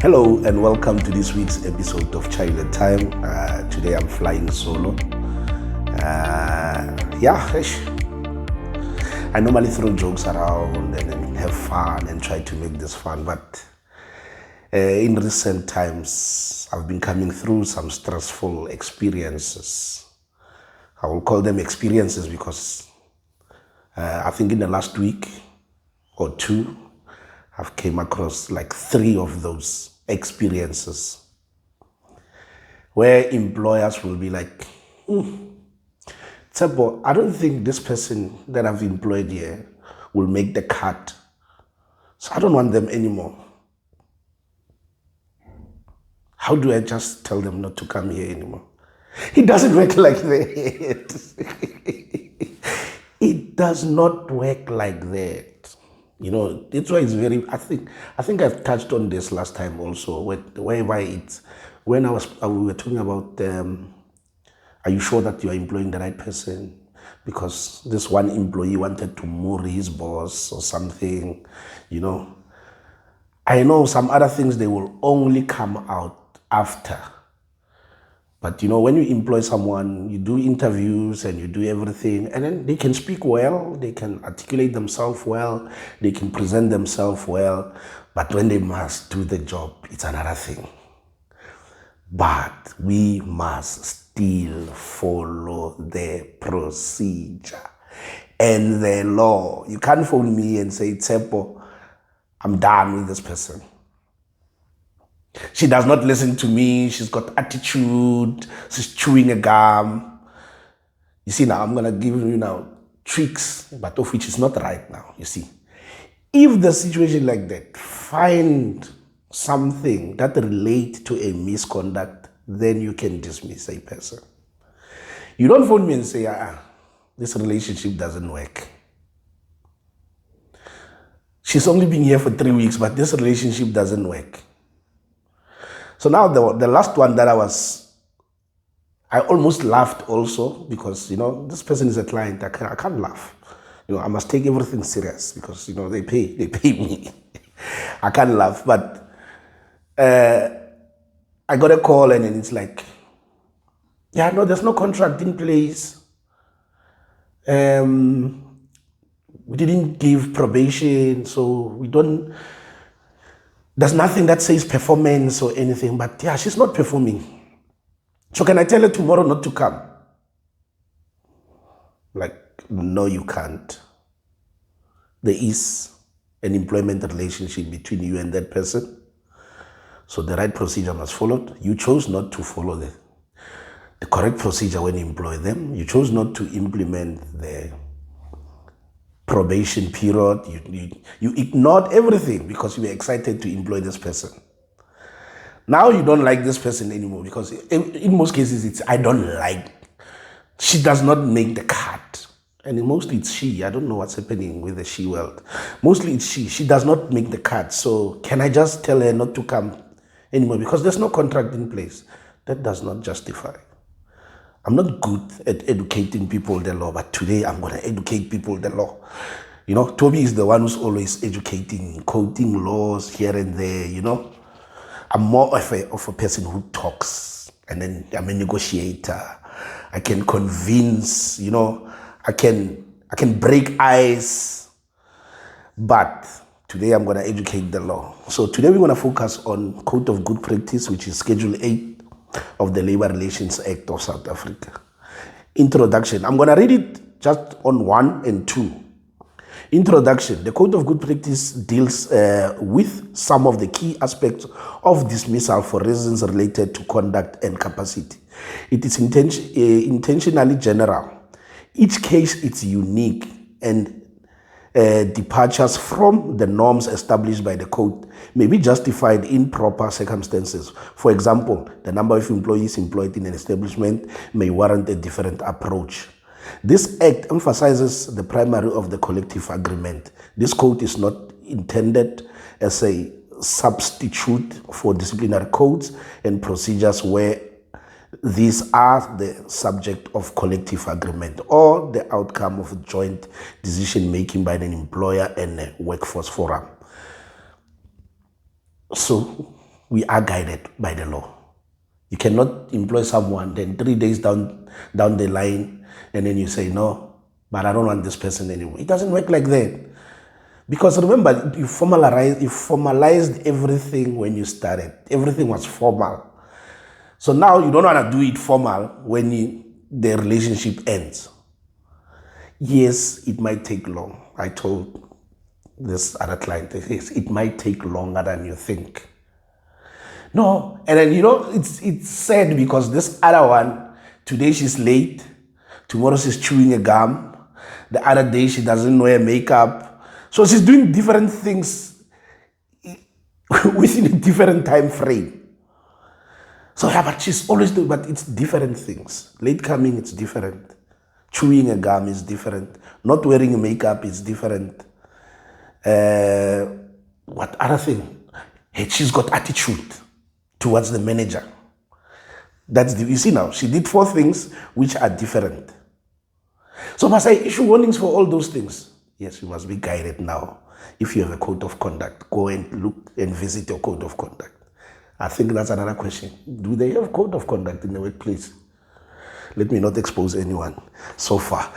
Hello and welcome to this week's episode of Chaile Time. Today I'm flying solo. I normally throw jokes around and have fun and try to make this fun, but in recent times I've been coming through some stressful experiences. I will call them experiences because I think in the last week or two, I've came across like 3 of those experiences where employers will be like, Tsebo, I don't think this person that I've employed here will make the cut. So I don't want them anymore. How do I just tell them not to come here anymore? It doesn't work like that. It does not work like that. You know, that's why it's very, I think I've touched on this last time also, whereby it's, when we were talking about, are you sure that you are employing the right person? Because this one employee wanted to moor his boss or something, you know. I know some other things, they will only come out after. But you know, when you employ someone, you do interviews and you do everything, and then they can speak well, they can articulate themselves well, they can present themselves well, but when they must do the job, it's another thing. But we must still follow the procedure and the law. You can't phone me and say, Tsepo, I'm done with this person. She does not listen to me. She's got attitude. She's chewing a gum. You see, now I'm going to give you now tricks, but of which is not right now, you see. If the situation like that, find something that relates to a misconduct, then you can dismiss a person. You don't phone me and say, this relationship doesn't work. She's only been here for 3 weeks, but this relationship doesn't work. So now the last one that I almost laughed also because, you know, this person is a client. I can't laugh. You know, I must take everything serious because, you know, they pay me. I can't laugh. But I got a call and then it's like, yeah, no, there's no contract in place. We didn't give probation, so there's nothing that says performance or anything, but yeah, she's not performing. So can I tell her tomorrow not to come? Like, no, you can't. There is an employment relationship between you and that person. So the right procedure must be followed. You chose not to follow the correct procedure when you employ them. You chose not to implement the probation period. You ignored everything because you were excited to employ this person. Now you don't like this person anymore because in most cases it's I don't like. She does not make the cut. And mostly it's she. I don't know what's happening with the she world. Mostly it's she. She does not make the cut. So can I just tell her not to come anymore because there's no contract in place? That does not justify. I'm not good at educating people the law, but today I'm going to educate people the law. You know, Toby is the one who's always educating, quoting laws here and there, you know. I'm more of a person who talks, and then I'm a negotiator. I can convince, you know, I can break ice. But today I'm going to educate the law. So today we're going to focus on Code of Good Practice, which is Schedule 8 of the Labor Relations Act of South Africa. Introduction. I'm going to read it just on 1 and 2. Introduction. The Code of Good Practice deals with some of the key aspects of dismissal for reasons related to conduct and capacity. It is intentionally general. Each case is unique and departures from the norms established by the code may be justified in proper circumstances. For example, the number of employees employed in an establishment may warrant a different approach. This act emphasizes the primary of the collective agreement. This code is not intended as a substitute for disciplinary codes and procedures where these are the subject of collective agreement or the outcome of joint decision making by an employer and a workforce forum. So we are guided by the law. You cannot employ someone, then 3 days down the line, and then you say, no, but I don't want this person anymore. It doesn't work like that. Because remember, you formalized everything when you started. Everything was formal. So now you don't want to do it formal when the relationship ends. Yes, it might take long. I told this other client, yes, it might take longer than you think. No, and then it's sad because this other one, today she's late, tomorrow she's chewing a gum, the other day she doesn't wear makeup. So she's doing different things within a different time frame. So yeah, but she's always doing, but it's different things. Late coming, it's different. Chewing a gum is different. Not wearing makeup is different. What other thing? Hey, she's got attitude towards the manager. You see now, she did 4 things which are different. So must I issue warnings for all those things? Yes, you must be guided now. If you have a code of conduct, go and look and visit your code of conduct. I think that's another question. Do they have code of conduct in the workplace? Let me not expose anyone so far.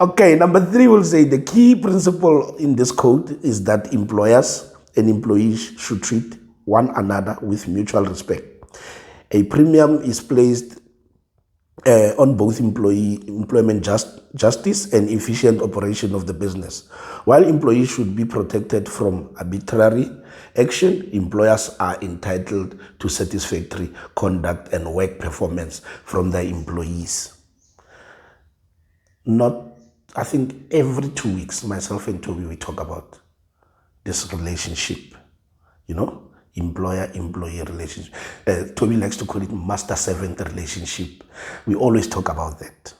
Okay, number 3 will say the key principle in this code is that employers and employees should treat one another with mutual respect. A premium is placed on both employment justice and efficient operation of the business. While employees should be protected from arbitrary action, employers are entitled to satisfactory conduct and work performance from their employees. I think every 2 weeks, myself and Toby, we talk about this relationship, employer-employee relationship. Toby likes to call it master-servant relationship. We always talk about that.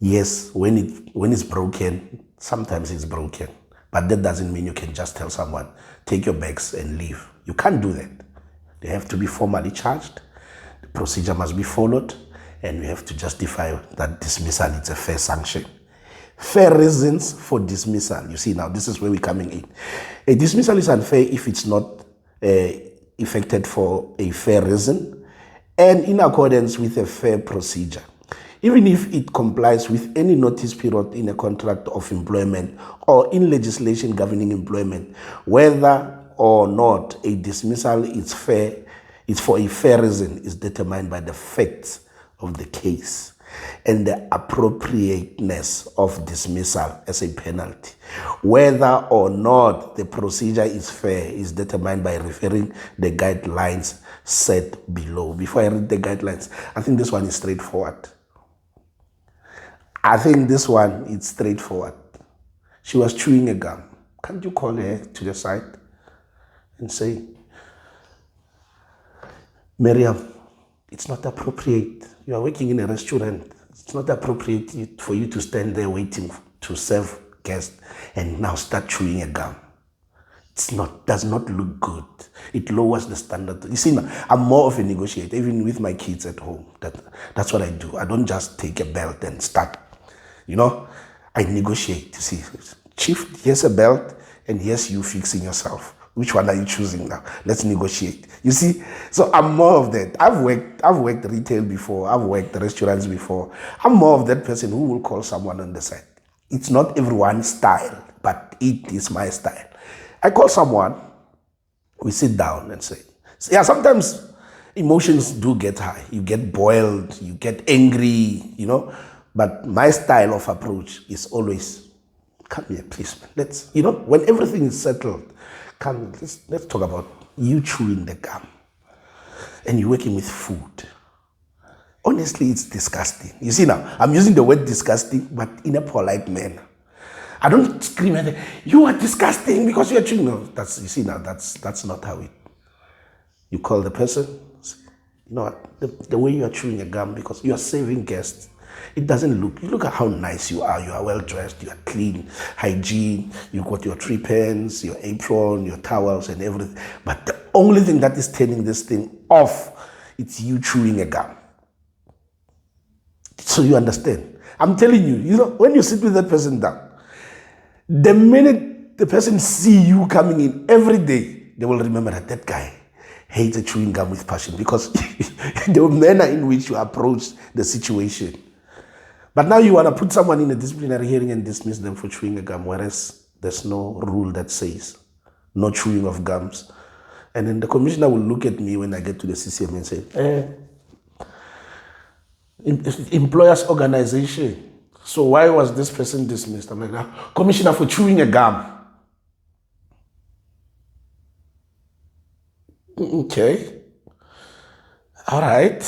Yes, when it's broken, sometimes it's broken. But that doesn't mean you can just tell someone, take your bags and leave. You can't do that. They have to be formally charged. The procedure must be followed. And we have to justify that dismissal is a fair sanction. Fair reasons for dismissal. You see now, this is where we're coming in. A dismissal is unfair if it's not effected for a fair reason and in accordance with a fair procedure, even if it complies with any notice period in a contract of employment or in legislation governing employment. Whether or not a dismissal is for a fair reason is determined by the facts of the case and the appropriateness of dismissal as a penalty. Whether or not the procedure is fair is determined by referring the guidelines set below. Before I read the guidelines, I think this one is straightforward. She was chewing a gum. Can't you call her to the side and say, Miriam, it's not appropriate. You are working in a restaurant. It's not appropriate for you to stand there waiting to serve guests and now start chewing a gum. Does not look good. It lowers the standard. You see, I'm more of a negotiator, even with my kids at home. That's what I do. I don't just take a belt and start. I negotiate. You see, chief, here's a belt, and here's you fixing yourself. Which one are you choosing now? Let's negotiate. You see, so I'm more of that. I've worked retail before. I've worked restaurants before. I'm more of that person who will call someone on the side. It's not everyone's style, but it is my style. I call someone, we sit down and say, yeah, sometimes emotions do get high. You get boiled, you get angry, but my style of approach is always, come here, please. Let's, when everything is settled, come, let's talk about you chewing the gum and you're working with food. Honestly, it's disgusting. You see now, I'm using the word disgusting, but in a polite manner. I don't scream at them, you are disgusting because you are chewing. No, that's not how it. You call the person, the way you are chewing a gum because you are serving guests. It doesn't look, you look at how nice you are well dressed, you are clean, hygiene, you got your 3 pens, your apron, your towels and everything. But the only thing that is turning this thing off, it's you chewing a gum. So you understand. I'm telling you, when you sit with that person down, the minute the person see you coming in every day, they will remember that guy hates chewing gum with passion because the manner in which you approach the situation. But now you want to put someone in a disciplinary hearing and dismiss them for chewing a gum, whereas there's no rule that says no chewing of gums. And then the commissioner will look at me when I get to the CCM and say, employers organization. So why was this person dismissed? I'm like, commissioner, for chewing a gum. Okay. All right.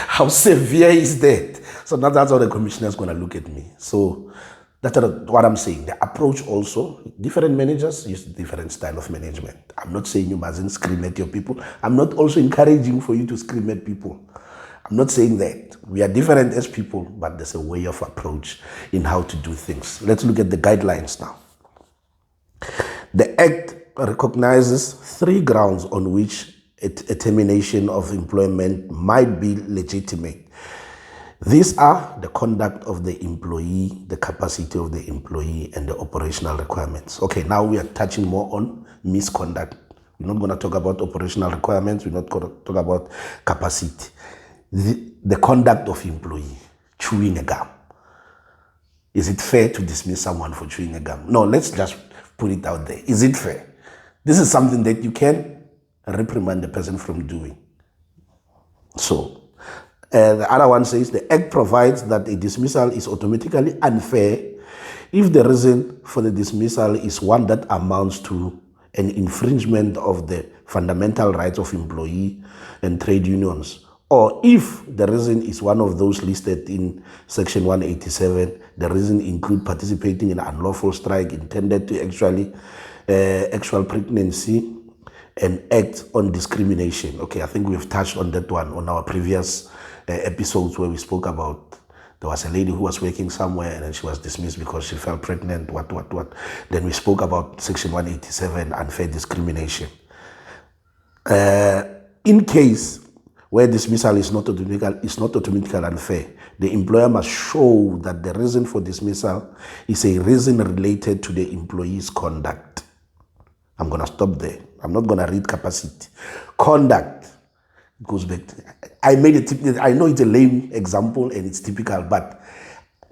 How severe is that? So now that's how the commissioner is going to look at me. So that's what I'm saying. The approach also, different managers use different style of management. I'm not saying you mustn't scream at your people. I'm not also encouraging for you to scream at people. I'm not saying that. We are different as people, but there's a way of approach in how to do things. Let's look at the guidelines now. The Act recognizes 3 grounds on which a termination of employment might be legitimate. These are the conduct of the employee, the capacity of the employee, and the operational requirements. Okay, now we are touching more on misconduct. We're not going to talk about operational requirements. We're not going to talk about capacity. The conduct of employee, chewing a gum. Is it fair to dismiss someone for chewing a gum? No, let's just put it out there. Is it fair? This is something that you can reprimand the person from doing. So, the other one says the Act provides that a dismissal is automatically unfair if the reason for the dismissal is one that amounts to an infringement of the fundamental rights of employee and trade unions, or if the reason is one of those listed in Section 187, the reason include participating in an unlawful strike intended to actual pregnancy and act on discrimination. Okay, I think we've touched on that one on our previous episodes where we spoke about there was a lady who was working somewhere and then she was dismissed because she fell pregnant, what. Then we spoke about Section 187, unfair discrimination. In case where dismissal is not automatically unfair, the employer must show that the reason for dismissal is a reason related to the employee's conduct. I'm going to stop there. I'm not going to read capacity. Conduct goes back to, I know it's a lame example and it's typical, but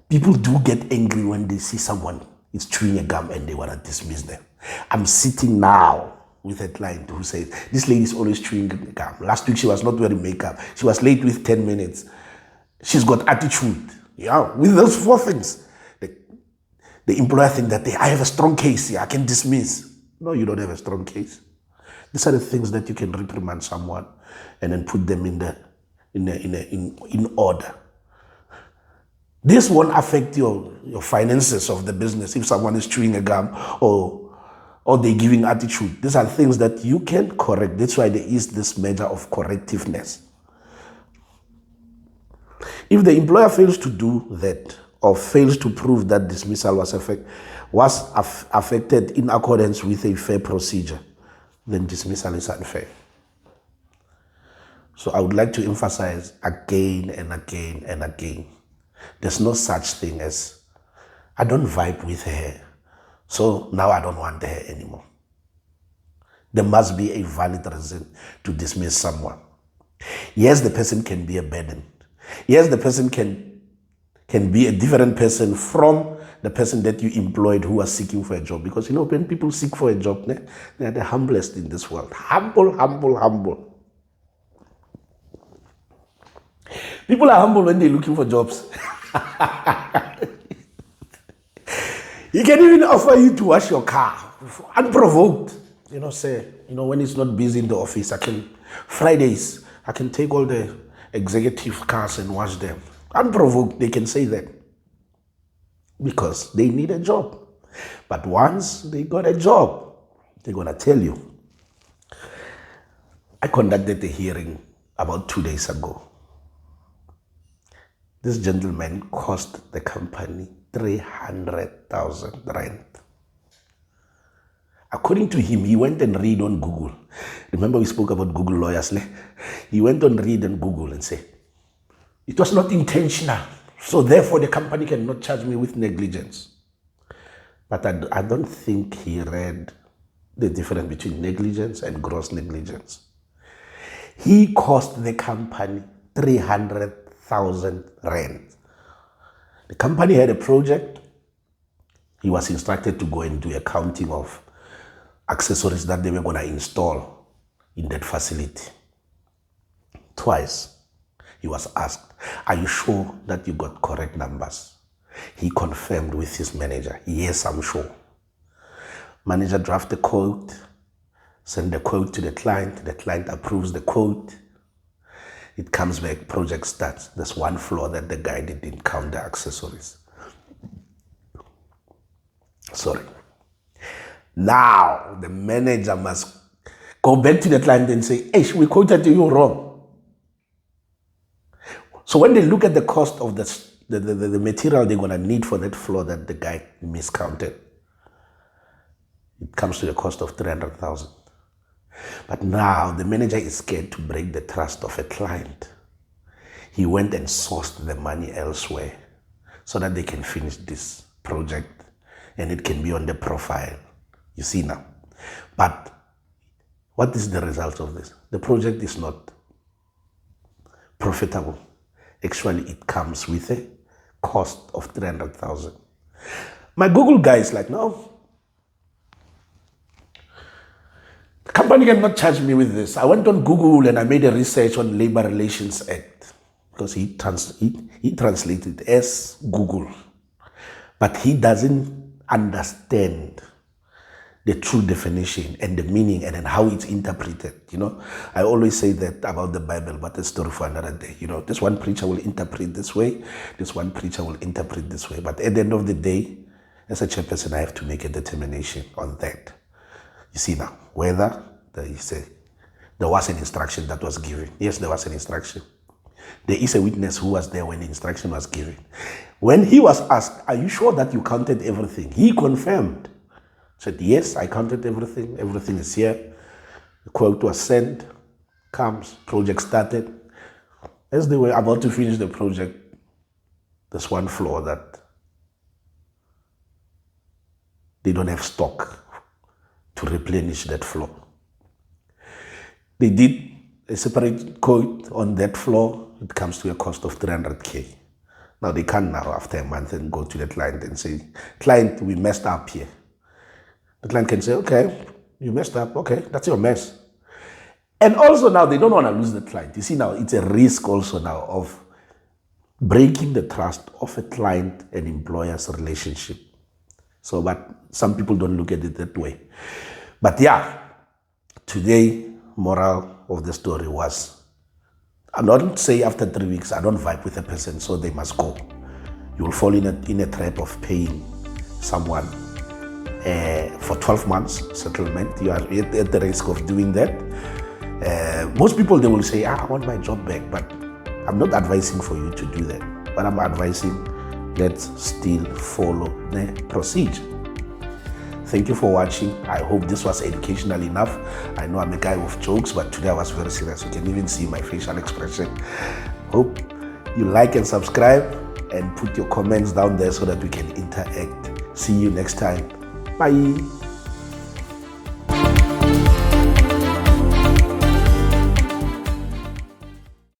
people do get angry when they see someone is chewing a gum and they want to dismiss them. I'm sitting now with a client who says, this lady is always chewing gum. Last week she was not wearing makeup. She was late with 10 minutes. She's got attitude. Yeah, with those 4 things. The employer thinks that I have a strong case here, I can dismiss. No, you don't have a strong case. These are the things that you can reprimand someone and then put them in order. This won't affect your finances of the business if someone is chewing a gum or they're giving attitude. These are things that you can correct. That's why there is this measure of correctiveness. If the employer fails to do that or fails to prove that dismissal was affected in accordance with a fair procedure, then dismissal is unfair. So I would like to emphasize again and again and again, there's no such thing as, I don't vibe with her, so now I don't want her anymore. There must be a valid reason to dismiss someone. Yes, the person can be a burden. Yes, the person can be a different person from the person that you employed who was seeking for a job. Because, when people seek for a job, they are the humblest in this world. Humble, humble, humble. People are humble when they're looking for jobs. He can even offer you to wash your car, unprovoked. When it's not busy in the office, Fridays, I can take all the executive cars and wash them. Unprovoked, they can say that. Because they need a job. But once they got a job, they're going to tell you. I conducted a hearing about 2 days ago. This gentleman cost the company 300,000 rand. According to him, he went and read on Google. Remember we spoke about Google lawyers? He went on read on Google and said, it was not intentional. So therefore the company cannot charge me with negligence. But I don't think he read the difference between negligence and gross negligence. He cost the company 300,000 rand. The company had a project. He was instructed to go and do a counting of accessories that they were going to install in that facility. Twice, he was asked, are you sure that you got correct numbers? He confirmed with his manager, yes, I'm sure. Manager drafts the quote, send the quote to the client approves the quote. It comes back, project starts. There's one flaw that the guy didn't count the accessories. Sorry. Now, the manager must go back to the client and say, hey, we quoted you wrong. So when they look at the cost of the material they're going to need for that floor that the guy miscounted, it comes to the cost of 300,000. But now the manager is scared to break the trust of a client. He went and sourced the money elsewhere so that they can finish this project and it can be on the profile. You see now. But what is the result of this? The project is not profitable. Actually, it comes with a cost of 300,000. My Google guy is like, no, the company cannot charge me with this. I went on Google and I made a research on Labor Relations Act because he translated as Google, but he doesn't understand the true definition and the meaning and then how it's interpreted. You know, I always say that about the Bible, but a story for another day. You know, this one preacher will interpret this way, this one preacher will interpret this way. But at the end of the day, as a chairperson, I have to make a determination on that. You see now, whether there was an instruction that was given. Yes, there was an instruction. There is a witness who was there when the instruction was given. When he was asked, are you sure that you counted everything? He confirmed. Said, yes, I counted everything. Everything is here. The quote was sent, comes, project started. As they were about to finish the project, there's one flaw that they don't have stock to replenish that flaw. They did a separate quote on that flaw. It comes to a cost of 300K. Now they can't now, after a month, and go to the client and say, client, we messed up here. The client can say, okay, you messed up. Okay, that's your mess. And also now they don't want to lose the client. You see now, it's a risk also now of breaking the trust of a client and employer's relationship. So, but some people don't look at it that way. But yeah, today, moral of the story was, I don't say after 3 weeks, I don't vibe with a person, so they must go. You will fall in a trap of paying someone for 12 months settlement. You are at the risk of doing that. Most people, they will say, I want my job back, but I'm not advising for you to do that. But I'm advising, let's still follow the procedure. Thank you for watching. I hope this was educational enough. I know I'm a guy with jokes, but today I was very serious. You can even see my facial expression. Hope you like and subscribe and put your comments down there so that we can interact. See you next time. Bye.